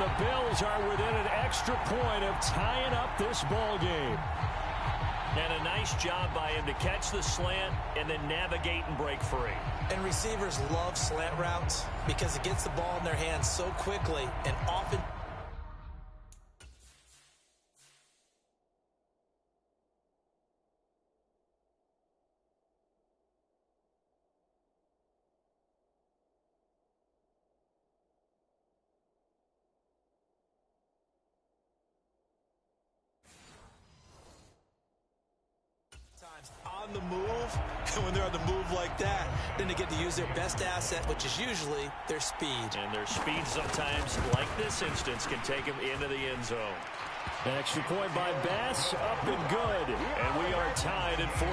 And the Bills are within an extra point of tying up this ball game. And a nice job by him to catch the slant and then navigate and break free. And receivers love slant routes because it gets the ball in their hands so quickly and often. On the move, and when they're on the move like that, then they get to use their best asset, which is usually their speed. And their speed sometimes, like this instance, can take them into the end zone. An extra point by Bass, up and good. And we are tied at 14.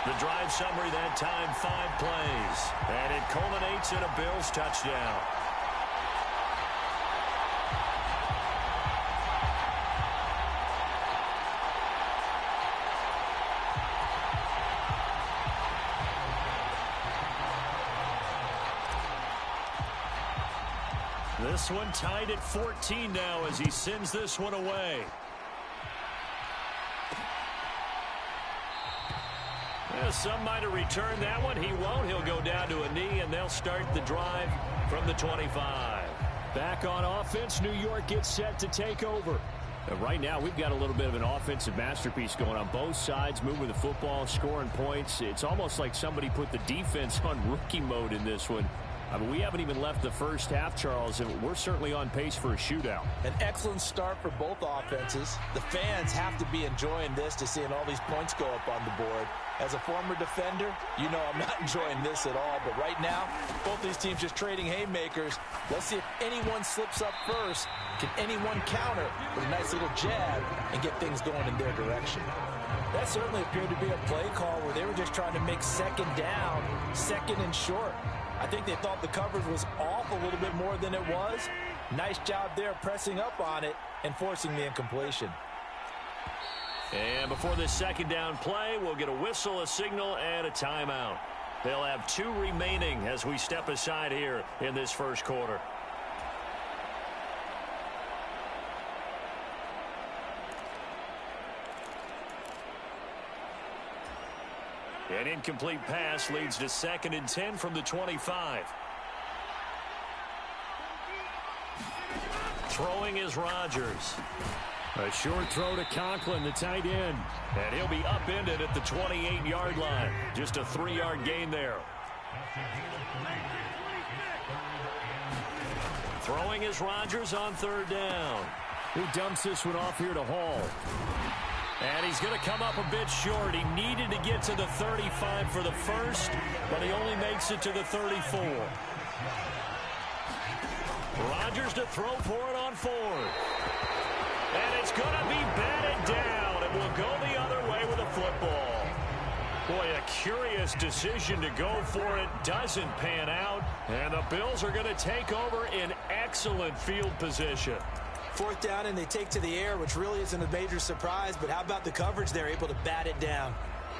The drive summary that time, 5 plays. And it culminates in a Bills touchdown. This one tied at 14 now as he sends this one away. Well, some might have returned that one. He won't. He'll go down to a knee, and they'll start the drive from the 25. Back on offense, New York gets set to take over. Right now, we've got a little bit of an offensive masterpiece going on both sides, moving the football, scoring points. It's almost like somebody put the defense on rookie mode in this one. I mean, we haven't even left the first half, Charles, and we're certainly on pace for a shootout. An excellent start for both offenses. The fans have to be enjoying this to seeing all these points go up on the board. As a former defender, you know I'm not enjoying this at all. But right now, both these teams just trading haymakers. Let's see if anyone slips up first. Can anyone counter with a nice little jab and get things going in their direction? That certainly appeared to be a play call where they were just trying to make second down, second and short. I think they thought the coverage was off a little bit more than it was. Nice job there pressing up on it and forcing the incompletion. And before this second down play, we'll get a whistle, a signal, and a timeout. They'll have 2 remaining as we step aside here in this first quarter. An incomplete pass leads to 2nd and 10 from the 25. Throwing is Rodgers. A short throw to Conklin, the tight end. And he'll be upended at the 28-yard line. Just a 3-yard gain there. Throwing is Rodgers on 3rd down. He dumps this one off here to Hall. And he's going to come up a bit short. He needed to get to the 35 for the first, but he only makes it to the 34. Rodgers to throw for it on 4th. And it's going to be batted down. It will go the other way with a football. Boy, a curious decision to go for it. Doesn't pan out. And the Bills are going to take over in excellent field position. 4th down, and they take to the air, which really isn't a major surprise. But how about the coverage? They're able to bat it down.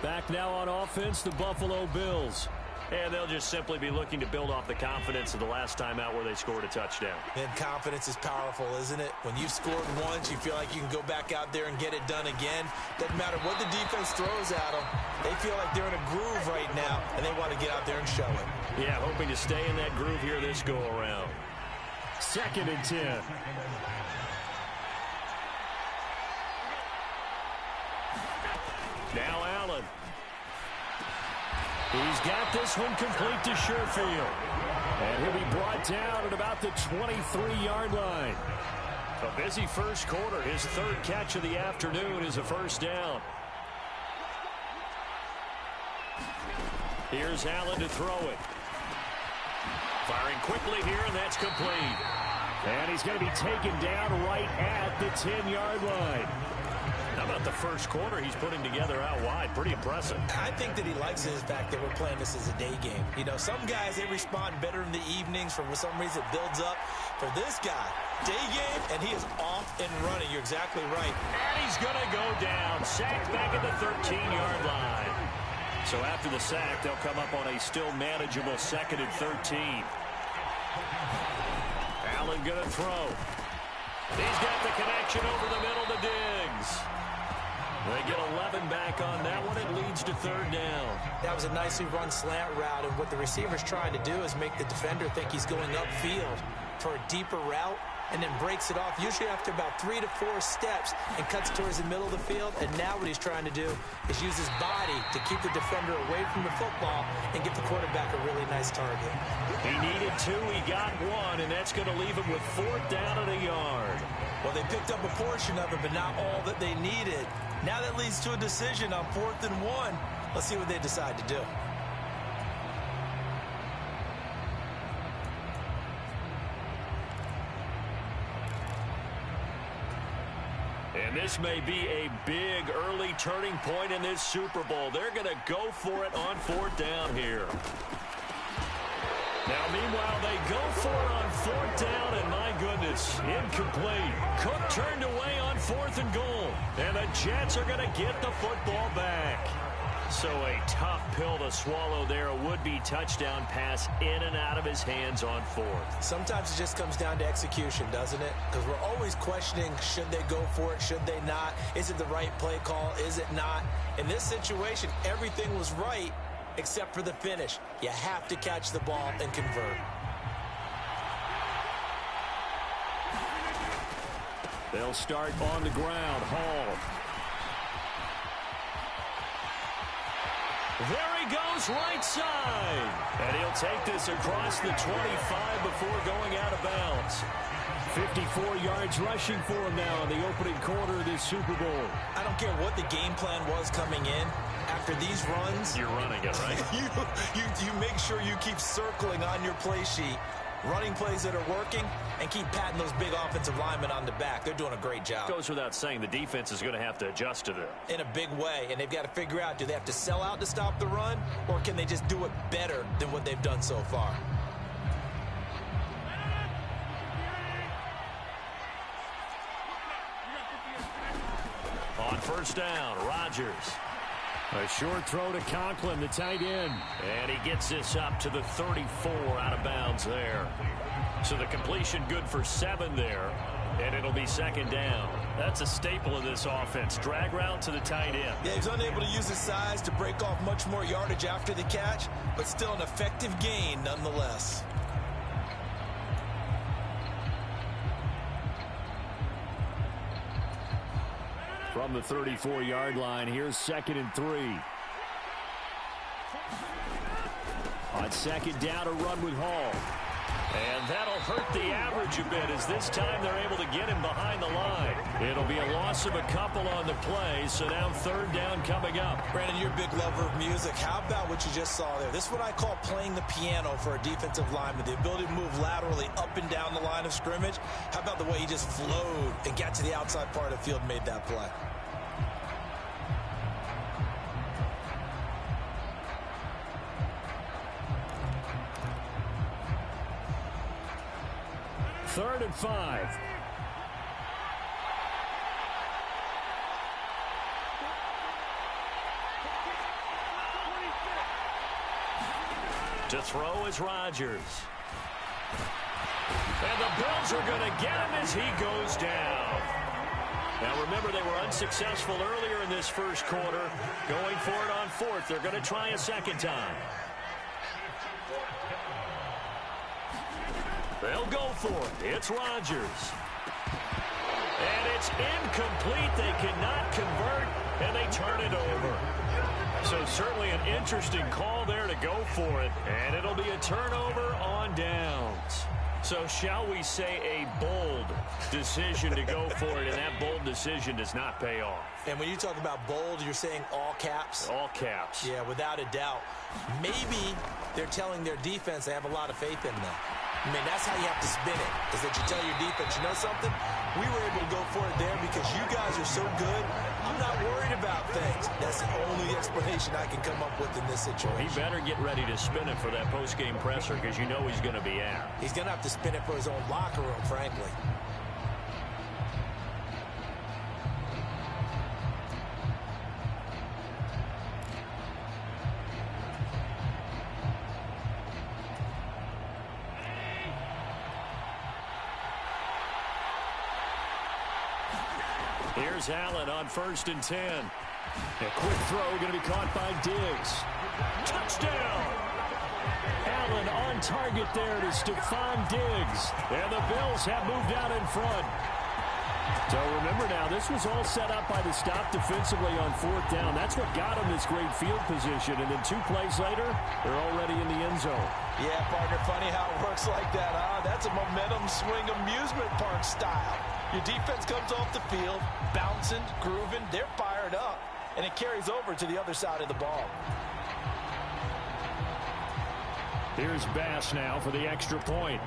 Back now on offense, the Buffalo Bills. And they'll just simply be looking to build off the confidence of the last time out where they scored a touchdown. And confidence is powerful, isn't it? When you've scored once, you feel like you can go back out there and get it done again. Doesn't matter what the defense throws at them. They feel like they're in a groove right now, and they want to get out there and show it. Yeah, hoping to stay in that groove here this go-around. 2nd and 10. Now Allen. He's got this one complete to Sherfield. And he'll be brought down at about the 23-yard line. A busy first quarter. His 3rd catch of the afternoon is a first down. Here's Allen to throw it. Firing quickly here, and that's complete. And he's going to be taken down right at the 10-yard line. How about the first quarter he's putting together out wide? Pretty impressive. I think that he likes it, the fact that we're playing this as a day game. You know, some guys, they respond better in the evenings. For some reason, it builds up. For this guy, day game, and he is off and running. You're exactly right. And he's going to go down. Sacked back at the 13-yard line. So after the sack, they'll come up on a still manageable 2nd and 13. and going to throw. He's got the connection over the middle to Diggs. They get 11 back on that one. It leads to third down. That was a nicely run slant route, and what the receiver's trying to do is make the defender think he's going upfield for a deeper route, and then breaks it off, usually after about 3 to 4 steps, and cuts towards the middle of the field. And now what he's trying to do is use his body to keep the defender away from the football and give the quarterback a really nice target. He needed 2, he got 1, and that's going to leave him with 4th down at a yard. Well, they picked up a portion of it, but not all that they needed. Now that leads to a decision on 4th and 1. Let's see what they decide to do. And this may be a big early turning point in this Super Bowl. They're going to go for it on 4th down here. Now, meanwhile, they go for it on 4th down, and my goodness, incomplete. Cook turned away on 4th and goal, and the Jets are going to get the football back. So a tough pill to swallow there. A would-be touchdown pass in and out of his hands on 4th. Sometimes it just comes down to execution, doesn't it? Because we're always questioning, should they go for it, should they not? Is it the right play call, is it not? In this situation, everything was right except for the finish. You have to catch the ball and convert. They'll start on the ground. Hall. There he goes, right side. And he'll take this across the 25 before going out of bounds. 54 yards rushing for him now in the opening quarter of this Super Bowl. I don't care what the game plan was coming in. After these runs, you're running it, right? you make sure you keep circling on your play sheet, running plays that are working, and keep patting those big offensive linemen on the back. They're doing a great job. Goes without saying the defense is going to have to adjust to this. In a big way, and they've got to figure out, do they have to sell out to stop the run, or can they just do it better than what they've done so far? On 1st down, Rodgers. A short throw to Conklin, the tight end. And he gets this up to the 34 out of bounds there. So the completion good for 7 there. And it'll be 2nd down. That's a staple of this offense. Drag route to the tight end. Yeah, he's unable to use his size to break off much more yardage after the catch, but still an effective gain nonetheless. From the 34-yard line, here's 2nd and 3. On 2nd down, a run with Hall. And that'll hurt the average a bit as this time they're able to get him behind the line. It'll be a loss of a couple on the play, so now 3rd down coming up. Brandon, you're a big lover of music. How about what you just saw there? This is what I call playing the piano for a defensive lineman, the ability to move laterally up and down the line of scrimmage. How about the way he just flowed and got to the outside part of the field and made that play? Third and 5. To throw is Rodgers. And the Bills are going to get him as he goes down. Now remember, they were unsuccessful earlier in this first quarter. Going for it on 4th. They're going to try a 2nd time. They'll go for it. It's Rodgers. And it's incomplete. They cannot convert, and they turn it over. So certainly an interesting call there to go for it, and it'll be a turnover on downs. So shall we say a bold decision to go for it, and that bold decision does not pay off. And when you talk about bold, you're saying all caps? All caps. Yeah, without a doubt. Maybe they're telling their defense they have a lot of faith in them. I mean, that's how you have to spin it, is that you tell your defense, you know something? We were able to go for it there because you guys are so good. I'm not worried about things. That's the only explanation I can come up with in this situation. He better get ready to spin it for that post-game presser because you know he's going to be out. He's going to have to spin it for his own locker room, frankly. Here's Allen on 1st and 10. A quick throw going to be caught by Diggs. Touchdown! Allen on target there to Stephon Diggs. And the Bills have moved out in front. So remember now, this was all set up by the stop defensively on 4th down. That's what got them this great field position. And then 2 plays later, they're already in the end zone. Yeah, partner, funny how it works like that, huh? That's a momentum swing amusement park style. Your defense comes off the field, bouncing, grooving, they're fired up, and it carries over to the other side of the ball. Here's Bass now for the extra point.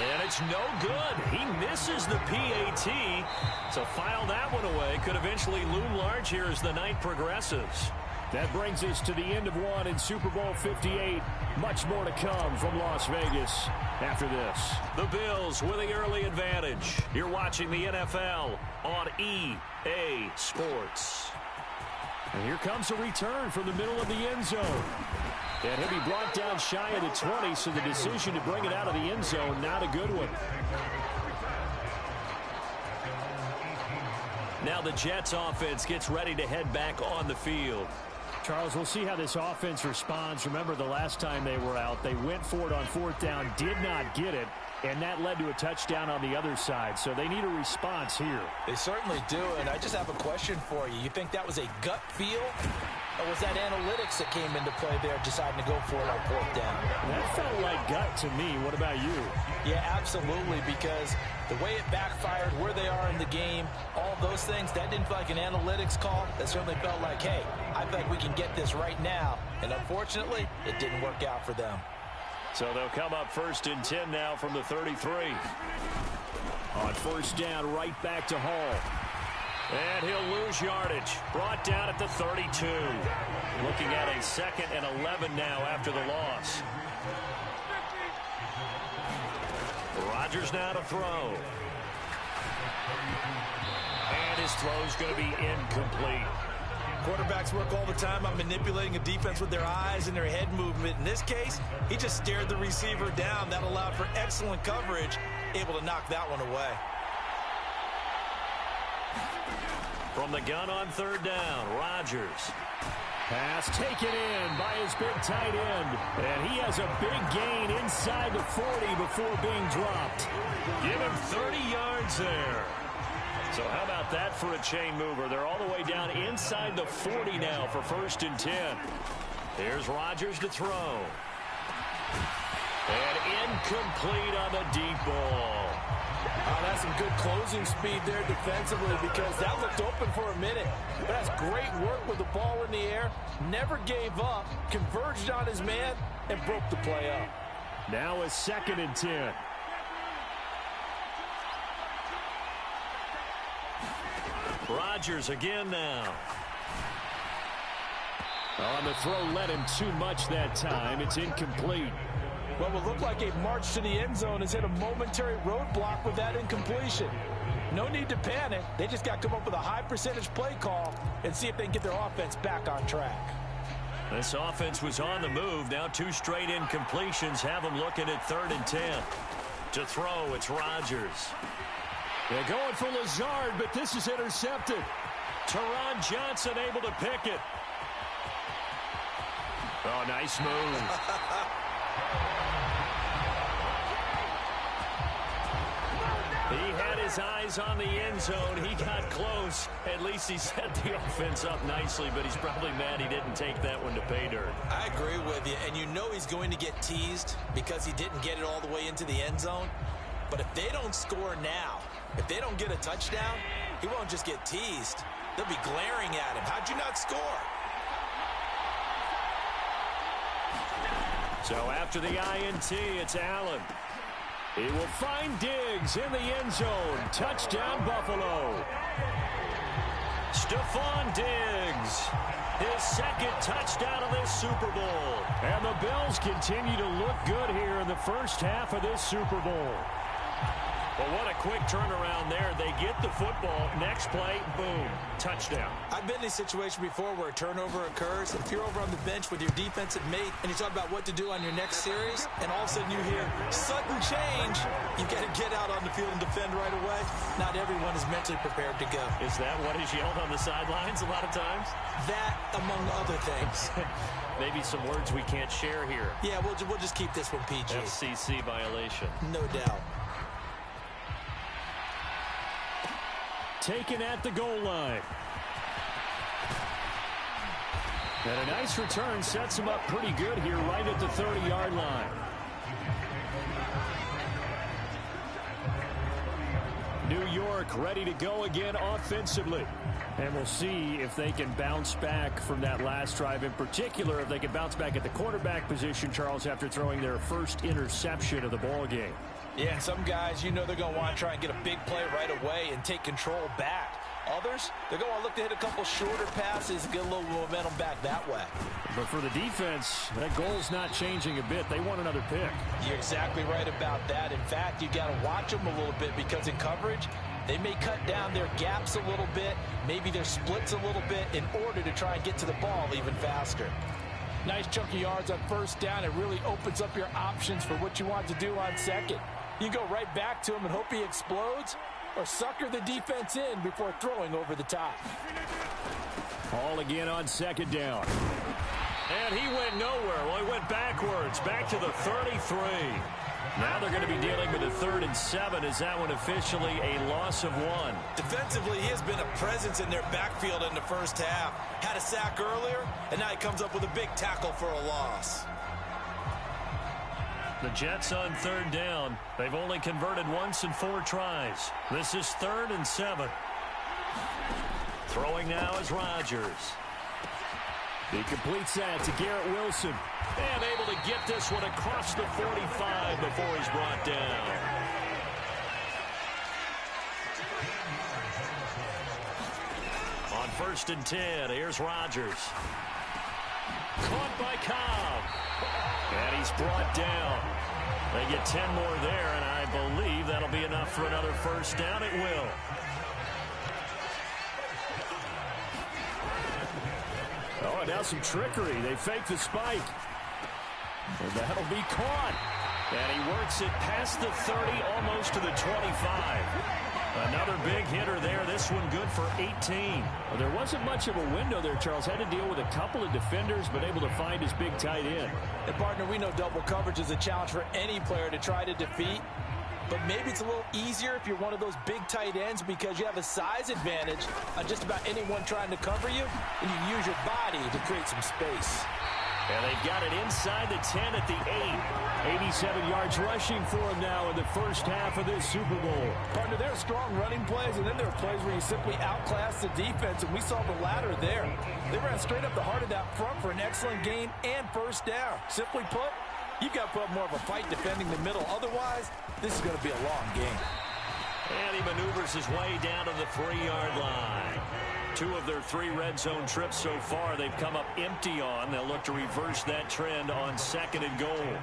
And it's no good. He misses the PAT. So file that one away. Could eventually loom large here as the night progresses. That brings us to the end of one in Super Bowl 58. Much more to come from Las Vegas after this. The Bills with the early advantage. You're watching the NFL on EA Sports. And here comes a return from the middle of the end zone. And he'll be brought down shy of the 20, so the decision to bring it out of the end zone, not a good one. Now the Jets offense gets ready to head back on the field. Charles, we'll see how this offense responds. Remember the last time they were out, they went for it on 4th down, did not get it, and that led to a touchdown on the other side. So they need a response here. They certainly do, and I just have a question for you. You think that was a gut feel? Or was that analytics that came into play there deciding to go for it on 4th down? That felt like gut to me. What about you? Yeah, absolutely, because the way it backfired, where they are in the game, all those things, that didn't feel like an analytics call. That certainly felt like, hey, I think we can get this right now. And unfortunately, it didn't work out for them. So they'll come up 1st and 10 now from the 33. On 1st down, right back to Hall. And he'll lose yardage. Brought down at the 32. Looking at a 2nd and 11 now after the loss. Rodgers now to throw. And his throw's going to be incomplete. Quarterbacks work all the time on manipulating a defense with their eyes and their head movement. In this case, he just stared the receiver down. That allowed for excellent coverage, able to knock that one away. From the gun on 3rd down, Rodgers. Pass taken in by his big tight end. And he has a big gain inside the 40 before being dropped. Give him 30 yards there. So how about that for a chain mover? They're all the way down inside the 40 now for 1st and 10. Here's Rodgers to throw. And incomplete on the deep ball. Oh, that's some good closing speed there defensively because that looked open for a minute. But that's great work with the ball in the air. Never gave up, converged on his man, and broke the play up. Now a 2nd and 10. Rodgers again now. On the throw, led him too much that time. It's incomplete. What will look like a march to the end zone has hit a momentary roadblock with that incompletion. No need to panic. They just got to come up with a high percentage play call and see if they can get their offense back on track. This offense was on the move. Now 2 straight incompletions have them looking at 3rd and 10. To throw, it's Rodgers. They're going for Lazard, but this is intercepted. Teron Johnson able to pick it. Oh, nice move. He had his eyes on the end zone. He got close. At least he set the offense up nicely, but he's probably mad he didn't take that one to pay dirt. I agree with you, and you know he's going to get teased because he didn't get it all the way into the end zone. But if they don't score now, if they don't get a touchdown, he won't just get teased. They'll be glaring at him. How'd you not score? So after the INT, it's Allen. He will find Diggs in the end zone. Touchdown, Buffalo. Stephon Diggs, his 2nd touchdown of this Super Bowl. And the Bills continue to look good here in the first half of this Super Bowl. Well, what a quick turnaround there. They get the football. Next play, boom, touchdown. I've been in a situation before where a turnover occurs. If you're over on the bench with your defensive mate and you talk about what to do on your next series, and all of a sudden you hear sudden change, you got to get out on the field and defend right away. Not everyone is mentally prepared to go. Is that what is yelled on the sidelines a lot of times? That, among other things. Maybe some words we can't share here. Yeah, we'll just keep this one PG. FCC violation. No doubt. Taken at the goal line. And a nice return sets him up pretty good here right at the 30-yard line. New York ready to go again offensively. And we'll see if they can bounce back from that last drive, in particular if they can bounce back at the quarterback position, Charles, after throwing their first interception of the ball game. Yeah, and some guys, you know they're going to want to try and get a big play right away and take control back. Others, they're going to look to hit a couple shorter passes and get a little momentum back that way. But for the defense, that goal's not changing a bit. They want another pick. You're exactly right about that. In fact, you got to watch them a little bit because in coverage, they may cut down their gaps a little bit, maybe their splits a little bit in order to try and get to the ball even faster. Nice chunk of yards on first down. It really opens up your options for what you want to do on second. You go right back to him and hope he explodes, or sucker the defense in before throwing over the top. All again on second down. And he went nowhere. Well, he went backwards, back to the 33. Now they're going to be dealing with a 3rd and 7. Is that one officially a loss of 1? Defensively, he has been a presence in their backfield in the first half. Had a sack earlier, and now he comes up with a big tackle for a loss. The Jets on 3rd down. They've only converted once in 4 tries. This is 3rd and 7. Throwing now is Rodgers. He completes that to Garrett Wilson. And able to get this one across the 45 before he's brought down. On 1st and 10, here's Rodgers. Caught by Cobb. And he's brought down. They get 10 more there, and I believe that'll be enough for another first down. It will. Oh, and now some trickery. They fake the spike. And that'll be caught. And he works it past the 30, almost to the 25. Another big hitter there. This one good for 18. Well, there wasn't much of a window there, Charles. Had to deal with a couple of defenders, but able to find his big tight end. And, partner, we know double coverage is a challenge for any player to try to defeat. But maybe it's a little easier if you're one of those big tight ends because you have a size advantage on just about anyone trying to cover you, and you use your body to create some space. And they've got it inside the 10 at the 8. 87 yards rushing for him now in the first half of this Super Bowl. Partner, there are strong running plays, and then there are plays where you simply outclass the defense, and we saw the latter there. They ran straight up the heart of that front for an excellent gain and first down. Simply put, you've got to put up more of a fight defending the middle. Otherwise, this is going to be a long game. And he maneuvers his way down to the 3-yard line. 2 of their 3 red zone trips so far they've come up empty on. They'll look to reverse that trend on 2nd and goal.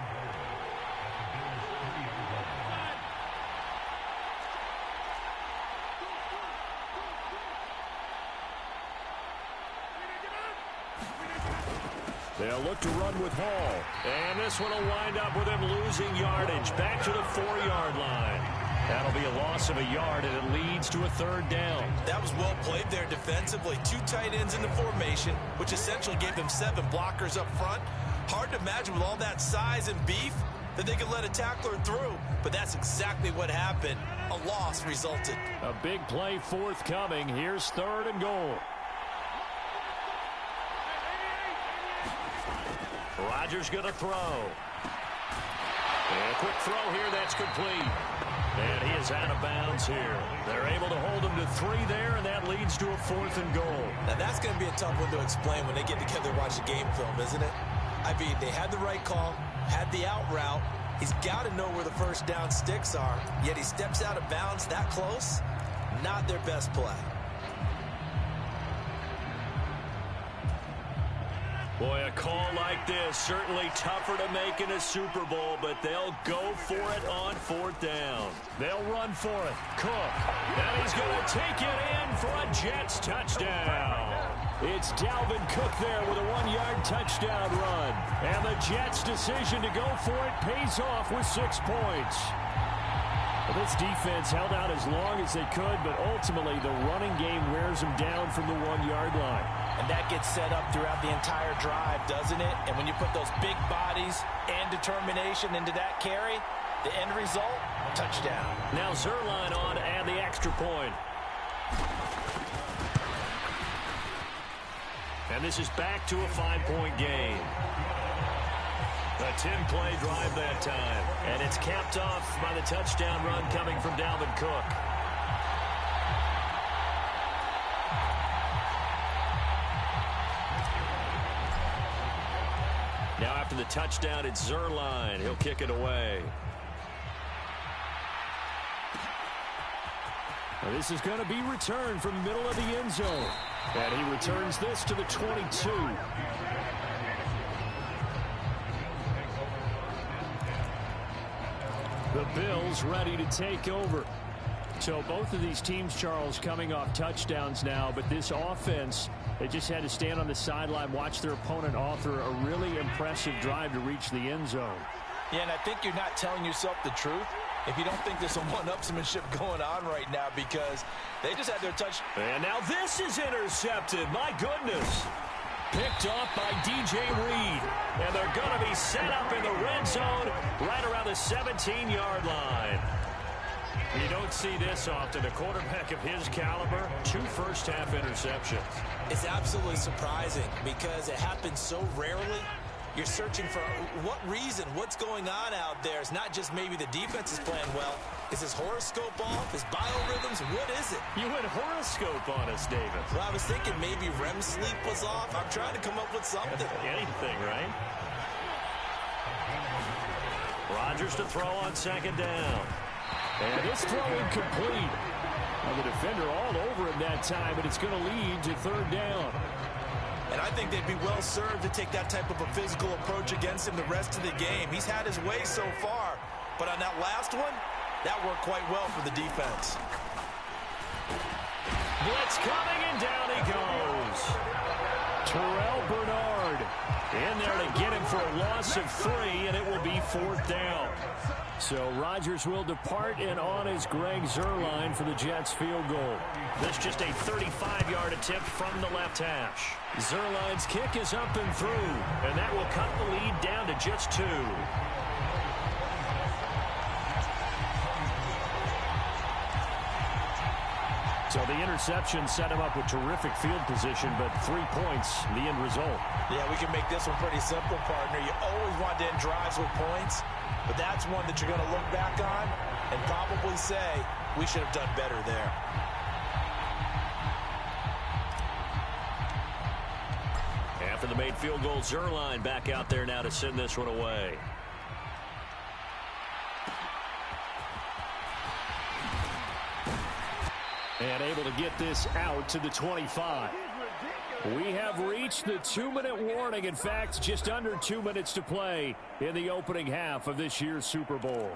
They'll look to run with Hall. And this one will wind up with him losing yardage. Back to the 4-yard line. That'll be a loss of a yard, and it leads to a 3rd down. That was well played there defensively. 2 tight ends in the formation, which essentially gave them 7 blockers up front. Hard to imagine with all that size and beef that they could let a tackler through, but that's exactly what happened. A loss resulted. A big play forthcoming. Here's 3rd and goal. Rodgers going to throw. And a quick throw here, that's complete. And he is out of bounds here. They're able to hold him to 3 there, and that leads to a 4th and goal. Now, that's going to be a tough one to explain when they get together and watch the game film, isn't it? I mean, they had the right call, had the out route. He's got to know where the first down sticks are, yet he steps out of bounds that close. Not their best play. Boy, a call like this, certainly tougher to make in a Super Bowl, but they'll go for it on 4th down. They'll run for it. Cook. And he's going to take it in for a Jets touchdown. It's Dalvin Cook there with a 1-yard touchdown run. And the Jets' decision to go for it pays off with 6 points. Well, this defense held out as long as they could, but ultimately the running game wears them down from the 1-yard line. And that gets set up throughout the entire drive, doesn't it? And when you put those big bodies and determination into that carry, the end result, touchdown. Now Zerline on to add the extra point. And this is back to a 5-point game. A 10-play drive that time. And it's capped off by the touchdown run coming from Dalvin Cook. Now after the touchdown, it's Zerline. He'll kick it away. Well, this is going to be returned from the middle of the end zone. And he returns this to the 22. The Bills ready to take over. So both of these teams, Charles, coming off touchdowns now, but this offense, they just had to stand on the sideline, watch their opponent author a really impressive drive to reach the end zone. Yeah, and I think you're not telling yourself the truth if you don't think there's some one-upsmanship going on right now, because they just had their touch. And now this is intercepted. My goodness. Picked off by DJ Reed. And they're going to be set up in the red zone right around the 17-yard line. You don't see this often. A quarterback of his caliber, 2 first-half interceptions. It's absolutely surprising because it happens so rarely. You're searching for what reason, what's going on out there. It's not just maybe the defense is playing well. Is his horoscope off? His biorhythms? What is it? You went horoscope on us, David. Well, I was thinking maybe REM sleep was off. I'm trying to come up with something. Anything, right? Rodgers to throw on 2nd down. And this throw incomplete. Well, the defender all over him that time, but it's going to lead to 3rd down. And I think they'd be well served to take that type of a physical approach against him the rest of the game. He's had his way so far, but on that last one, that worked quite well for the defense. Blitz coming, and down he goes. Terrell Bernard in there to get him for a loss of 3, and it will be 4th down. So Rodgers will depart, and on is Greg Zerline for the Jets field goal. This just a 35-yard attempt from the left hash. Zerline's kick is up and through, and that will cut the lead down to just 2. So the interception set him up with terrific field position, but 3 points, the end result. Yeah, we can make this one pretty simple, partner. You always want to end drives with points, but that's one that you're going to look back on and probably say, we should have done better there. After the made field goal, Zerline back out there now to send this one away. And able to get this out to the 25. We have reached the 2-minute warning. In fact, just under 2 minutes to play in the opening half of this year's Super Bowl.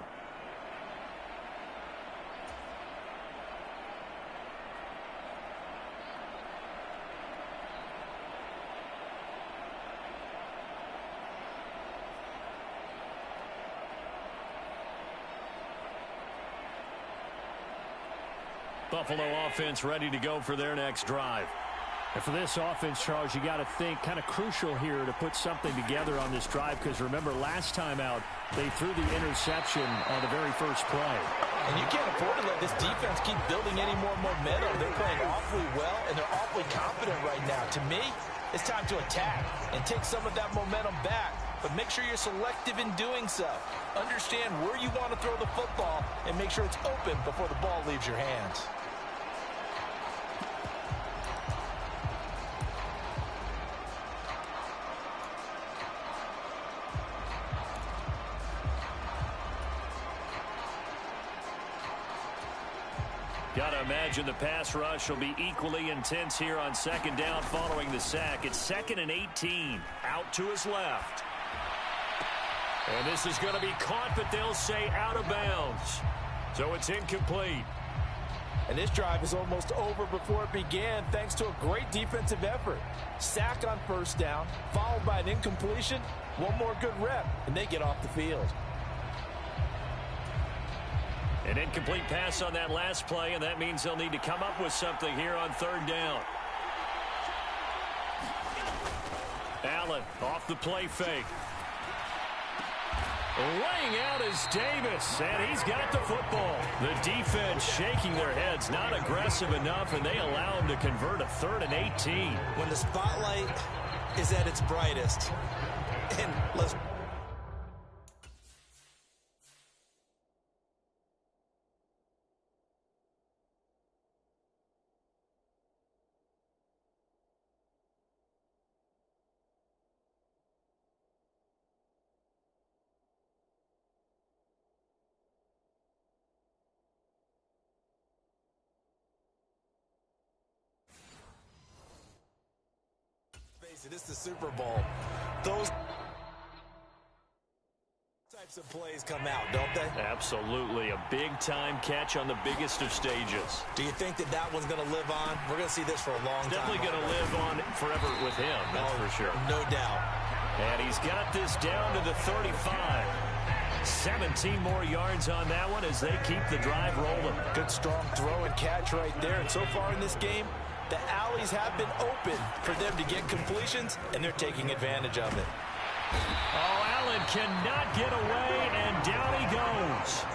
Buffalo offense ready to go for their next drive. And for this offense, Charles, you got to think kind of crucial here to put something together on this drive, because remember last time out they threw the interception on the very first play. And you can't afford to let this defense keep building any more momentum. They're playing awfully well, and they're awfully confident right now. To me, it's time to attack and take some of that momentum back. But make sure you're selective in doing so. Understand where you want to throw the football and make sure it's open before the ball leaves your hands. Got to imagine the pass rush will be equally intense here on 2nd down following the sack. It's 2nd and 18. out to his left. And this is going to be caught, but they'll say out of bounds. So it's incomplete. And this drive is almost over before it began thanks to a great defensive effort. Sack on first down, followed by an incompletion. One more good rep, and they get off the field. An incomplete pass on that last play, and that means they'll need to come up with something here on third down. Allen off the play fake. Laying out is Davis, and he's got the football. The defense shaking their heads, not aggressive enough, and they allow him to convert a 3rd and 18. When the spotlight is at its brightest, and let's... This is the Super Bowl. Those types of plays come out, don't they? Absolutely. A big-time catch on the biggest of stages. Do you think that that one's going to live on? We're going to see this for a long time. Definitely going to live on forever with him, that's for sure. No doubt. And he's got this down to the 35. 17 more yards on that one as they keep the drive rolling. Good, strong throw and catch right there. And so far in this game, the alleys have been open for them to get completions, and they're taking advantage of it. Oh, Allen cannot get away, and down he goes.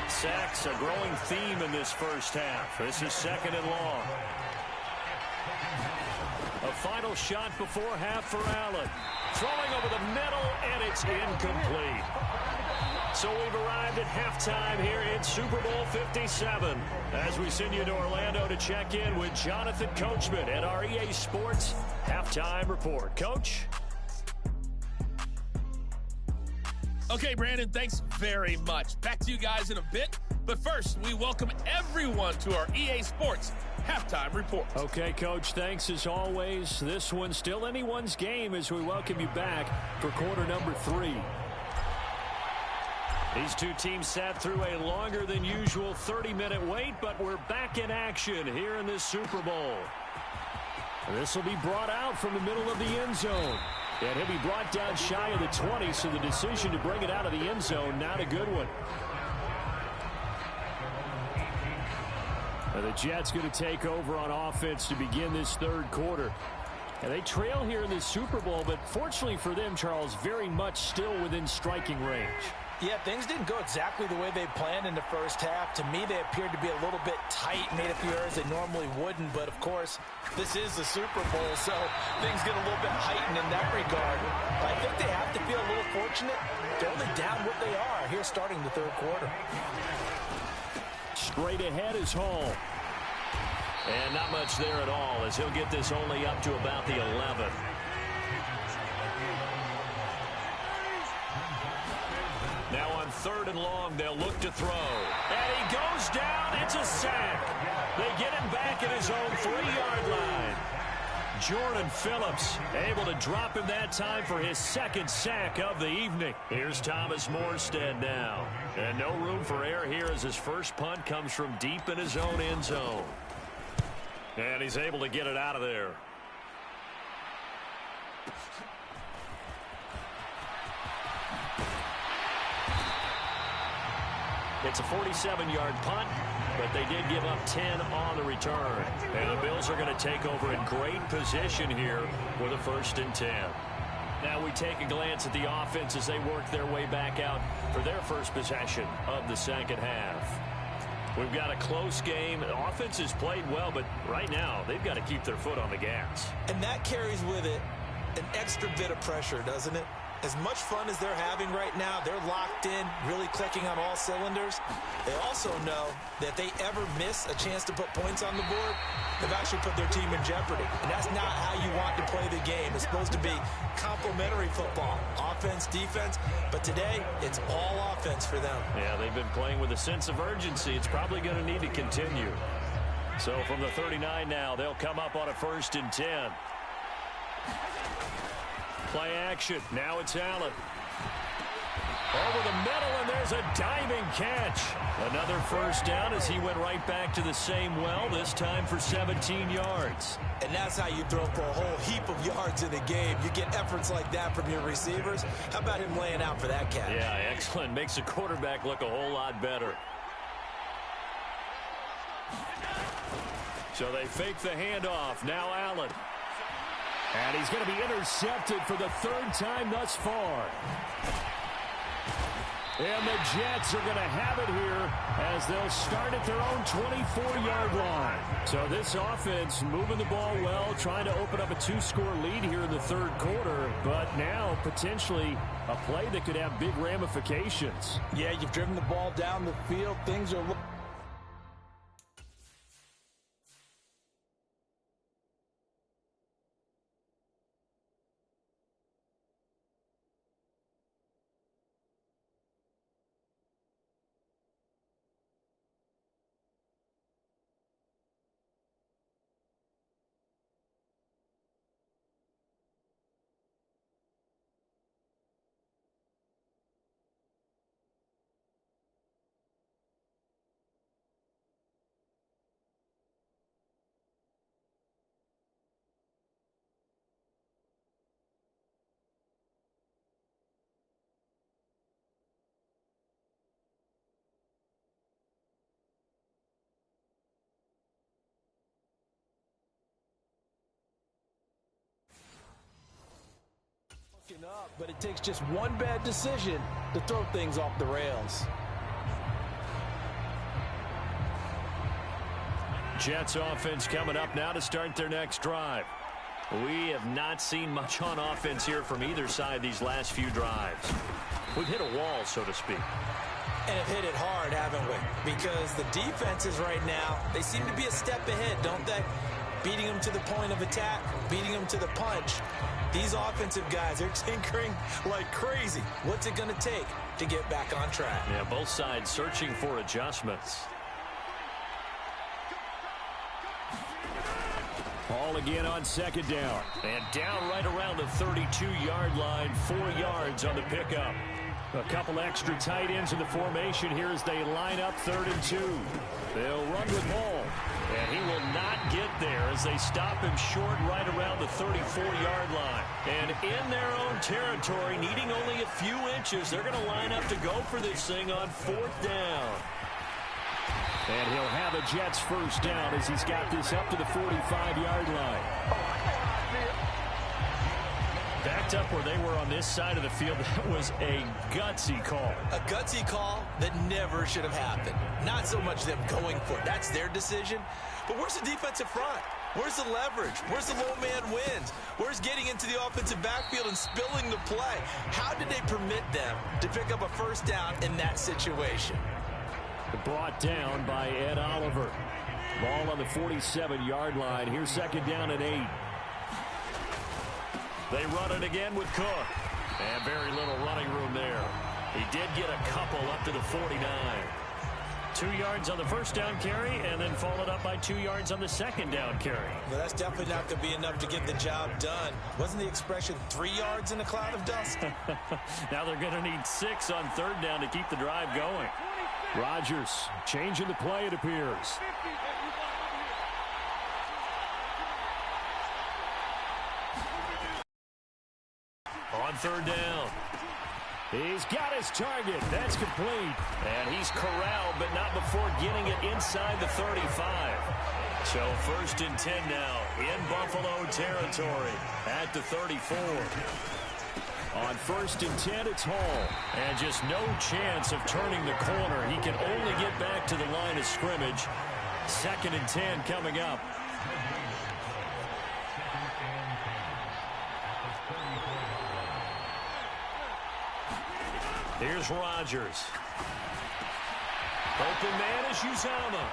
Sacks, a growing theme in this first half. This is 2nd and long. A final shot before half for Allen. Throwing over the middle, and it's incomplete. So we've arrived at halftime here in Super Bowl 57 as we send you to Orlando to check in with Jonathan Coachman at our EA Sports Halftime Report. Coach? Okay, Brandon, thanks very much. Back to you guys in a bit. But first, we welcome everyone to our EA Sports Halftime Report. Okay, Coach, thanks as always. This one's still anyone's game as we welcome you back for quarter number 3. These two teams sat through a longer than usual 30-minute wait, but we're back in action here in this Super Bowl. This will be brought out from the middle of the end zone. And he'll be brought down shy of the 20, so the decision to bring it out of the end zone, not a good one. Now the Jets going to take over on offense to begin this third quarter. And they trail here in this Super Bowl, but fortunately for them, Charles, very much still within striking range. Yeah, things didn't go exactly the way they planned in the first half. To me, they appeared to be a little bit tight, made a few errors they normally wouldn't. But, of course, this is the Super Bowl, so things get a little bit heightened in that regard. But I think they have to feel a little fortunate. They're only down what they are here starting the third quarter. Straight ahead is Hall. And not much there at all as he'll get this only up to about the 11. Now on 3rd and long, they'll look to throw. And he goes down. It's a sack. They get him back at his own 3-yard line. Jordan Phillips able to drop him that time for his 2nd sack of the evening. Here's Thomas Morstead now. And no room for error here as his first punt comes from deep in his own end zone. And he's able to get it out of there. It's a 47-yard punt, but they did give up 10 on the return. And the Bills are going to take over in great position here with a 1st and 10. Now we take a glance at the offense as they work their way back out for their first possession of the second half. We've got a close game. The offense has played well, but right now they've got to keep their foot on the gas. And that carries with it an extra bit of pressure, doesn't it? As much fun as they're having right now, they're locked in, really clicking on all cylinders. They also know that they ever miss a chance to put points on the board, they've actually put their team in jeopardy. And that's not how you want to play the game. It's supposed to be complementary football, offense, defense. But today, it's all offense for them. Yeah, they've been playing with a sense of urgency. It's probably going to need to continue. So from the 39 now, they'll come up on a 1st and 10. Play action. Now it's Allen. Over the middle, and there's a diving catch. Another first down as he went right back to the same well, this time for 17 yards. And that's how you throw for a whole heap of yards in a game. You get efforts like that from your receivers. How about him laying out for that catch? Yeah, excellent. Makes the quarterback look a whole lot better. So they fake the handoff. Now Allen. And he's going to be intercepted for the third time thus far. And the Jets are going to have it here as they'll start at their own 24-yard line. So this offense moving the ball well, trying to open up a two-score lead here in the third quarter, but now potentially a play that could have big ramifications. Yeah, you've driven the ball down the field. Things are looking. Up, but it takes just one bad decision to throw things off the rails. Jets offense coming up now to start their next drive. We have not seen much on offense here from either side these last few drives. We've hit a wall, so to speak. And have hit it hard, haven't we? Because the defenses right now, they seem to be a step ahead, don't they? Beating them to the point of attack, beating them to the punch. These offensive guys are tinkering like crazy. What's it going to take to get back on track? Yeah, both sides searching for adjustments. Ball again on second down. And down right around the 32-yard line, 4 yards on the pickup. A couple extra tight ends in the formation here as they line up 3rd and 2. They'll run with Ball. And he will not get there as they stop him short right around the 34-yard line. And in their own territory, needing only a few inches, they're going to line up to go for this thing on 4th down. And he'll have a Jets first down as he's got this up to the 45-yard line. Backed up where they were on this side of the field, that was a gutsy call. A gutsy call that never should have happened. Not so much them going for it. That's their decision. But where's the defensive front? Where's the leverage? Where's the low man wins? Where's getting into the offensive backfield and spilling the play? How did they permit them to pick up a first down in that situation? Brought down by Ed Oliver. Ball on the 47-yard line. Here's second down and 8. They run it again with Cook. And very little running room there. He did get a couple up to the 49. 2 yards on the first down carry, and then followed up by 2 yards on the second down carry. Well, that's definitely not going to be enough to get the job done. Wasn't the expression 3 yards in a cloud of dust? Now they're going to need 6 on 3rd down to keep the drive going. Rodgers changing the play, it appears. On 3rd down. He's got his target. That's complete. And he's corralled, but not before getting it inside the 35. So 1st and 10 now in Buffalo territory at the 34. On 1st and 10, it's Hall. And just no chance of turning the corner. He can only get back to the line of scrimmage. 2nd and 10 coming up. Here's Rodgers. Open man is Uzomah.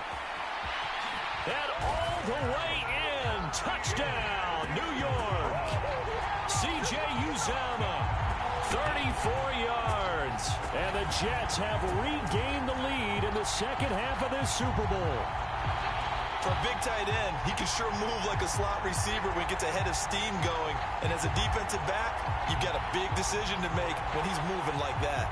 And all the way in. Touchdown, New York. C.J. Uzomah, 34 yards. And the Jets have regained the lead in the second half of this Super Bowl. For a big tight end, he can sure move like a slot receiver when he gets a head of steam going. And as a defensive back, you've got a big decision to make when he's moving like that.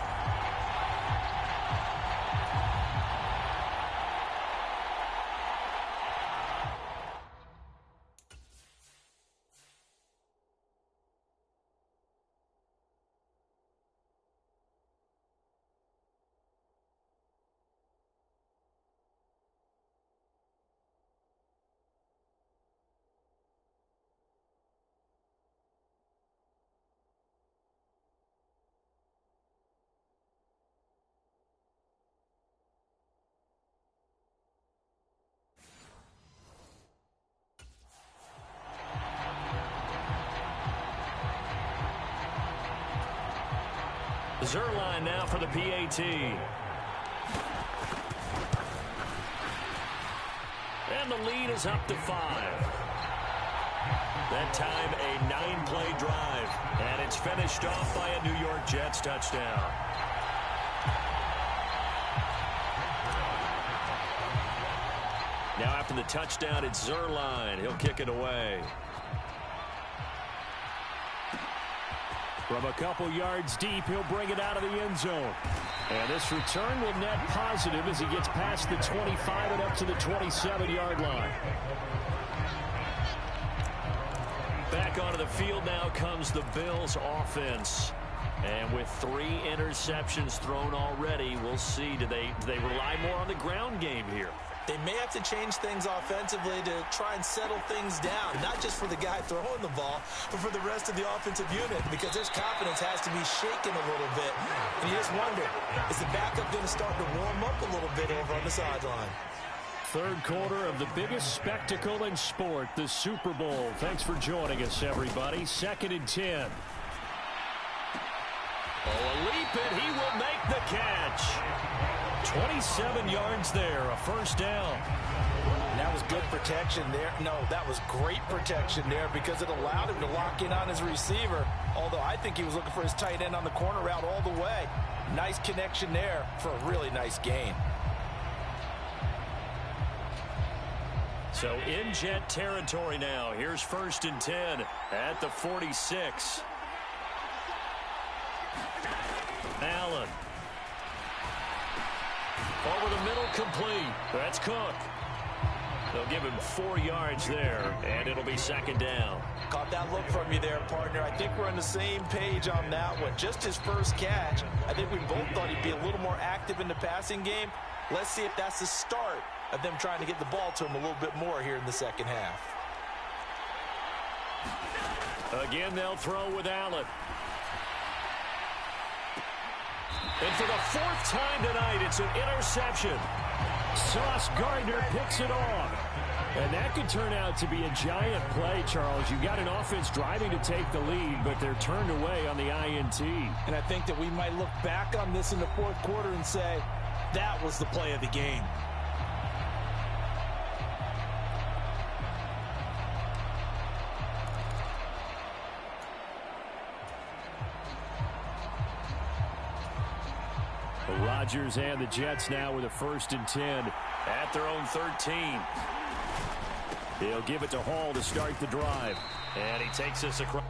Zerline now for the PAT. And the lead is up to 5. That time a 9-play drive. And it's finished off by a New York Jets touchdown. Now after the touchdown, it's Zerline. He'll kick it away. From a couple yards deep, he'll bring it out of the end zone. And this return will net positive as he gets past the 25 and up to the 27-yard line. Back onto the field now comes the Bills offense. And with 3 interceptions thrown already, we'll see. Do they rely more on the ground game here? They may have to change things offensively to try and settle things down, not just for the guy throwing the ball, but for the rest of the offensive unit, because their confidence has to be shaken a little bit. And you just wonder, is the backup going to start to warm up a little bit over on the sideline? Third quarter of the biggest spectacle in sport, the Super Bowl. Thanks for joining us, everybody. 2nd and 10. Oh, a leap, and he will make the catch. 27 yards there, a first down. That was good protection there. No, that was great protection there because it allowed him to lock in on his receiver, although I think he was looking for his tight end on the corner route all the way. Nice connection there for a really nice gain. So in Jet territory now. Here's 1st and 10 at the 46. Allen. Over the middle, complete. That's Cook. They'll give him 4 yards there, and it'll be 2nd down. Caught that look from you there, partner. I think we're on the same page on that one. Just his first catch. I think we both thought he'd be a little more active in the passing game. Let's see if that's the start of them trying to get the ball to him a little bit more here in the second half. Again, they'll throw with Allen. And for the 4th time tonight, it's an interception. Sauce Gardner picks it off. And that could turn out to be a giant play, Charles. You've got an offense driving to take the lead, but they're turned away on the INT. And I think that we might look back on this in the 4th quarter and say, that was the play of the game. Rodgers and the Jets now with a 1st and 10 at their own 13. He'll give it to Hall to start the drive. And he takes us across.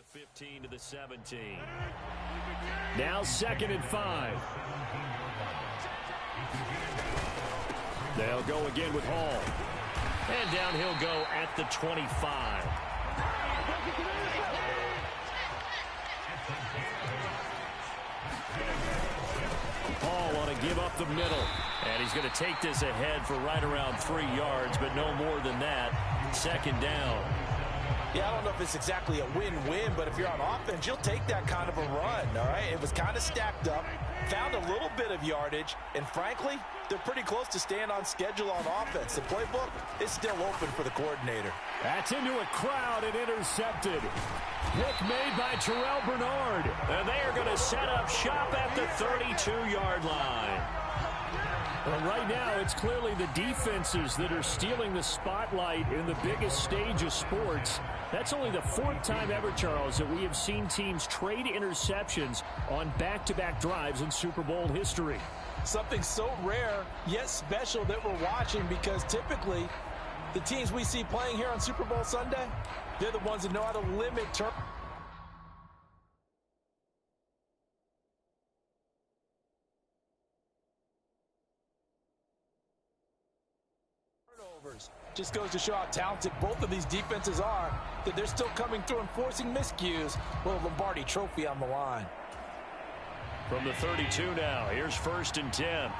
The 15 to the 17. Now 2nd and 5. They'll go again with Hall. And down he'll go at the 25. Hall on a give up the middle. And he's going to take this ahead for right around 3 yards, but no more than that. 2nd down. Yeah, I don't know if it's exactly a win-win, but if you're on offense, you'll take that kind of a run, all right? It was kind of stacked up, found a little bit of yardage, and frankly, they're pretty close to staying on schedule on offense. The playbook is still open for the coordinator. That's into a crowd and intercepted. Pick made by Terrell Bernard. And they are going to set up shop at the 32-yard line. Well, right now, it's clearly the defenses that are stealing the spotlight in the biggest stage of sports. That's only the 4th time ever, Charles, that we have seen teams trade interceptions on back-to-back drives in Super Bowl history. Something so rare, yet special that we're watching, because typically the teams we see playing here on Super Bowl Sunday, they're the ones that know how to limit turnovers. Just goes to show how talented both of these defenses are, that they're still coming through and forcing miscues. Well, Lombardi Trophy on the line. From the 32 now, here's 1st and 10.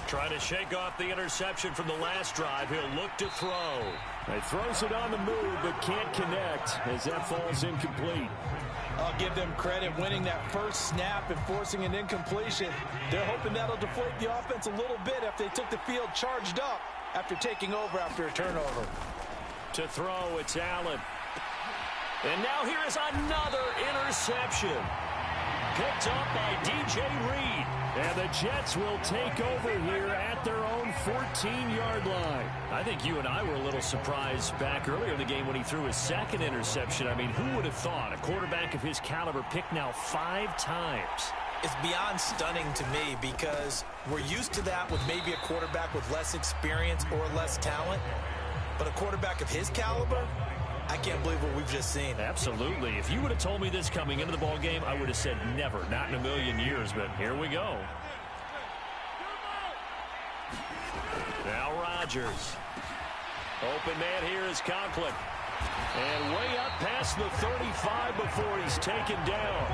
Trying to shake off the interception from the last drive. He'll look to throw. He throws it on the move, but can't connect as that falls incomplete. I'll give them credit winning that first snap and forcing an incompletion. They're hoping that'll deflate the offense a little bit if they took the field charged up after taking over after a turnover. To throw, it's Allen. And now here is another interception. Picked up by DJ Reed. And the Jets will take over here at their own 14-yard line. I think you and I were a little surprised back earlier in the game when he threw his 2nd interception. I mean, who would have thought a quarterback of his caliber picked now 5 times? It's beyond stunning to me, because we're used to that with maybe a quarterback with less experience or less talent. But a quarterback of his caliber, I can't believe what we've just seen. Absolutely. If you would have told me this coming into the ball game, I would have said never, not in a million years, but here we go. Now Rodgers. Open man here is Conklin. And way up past the 35 before he's taken down.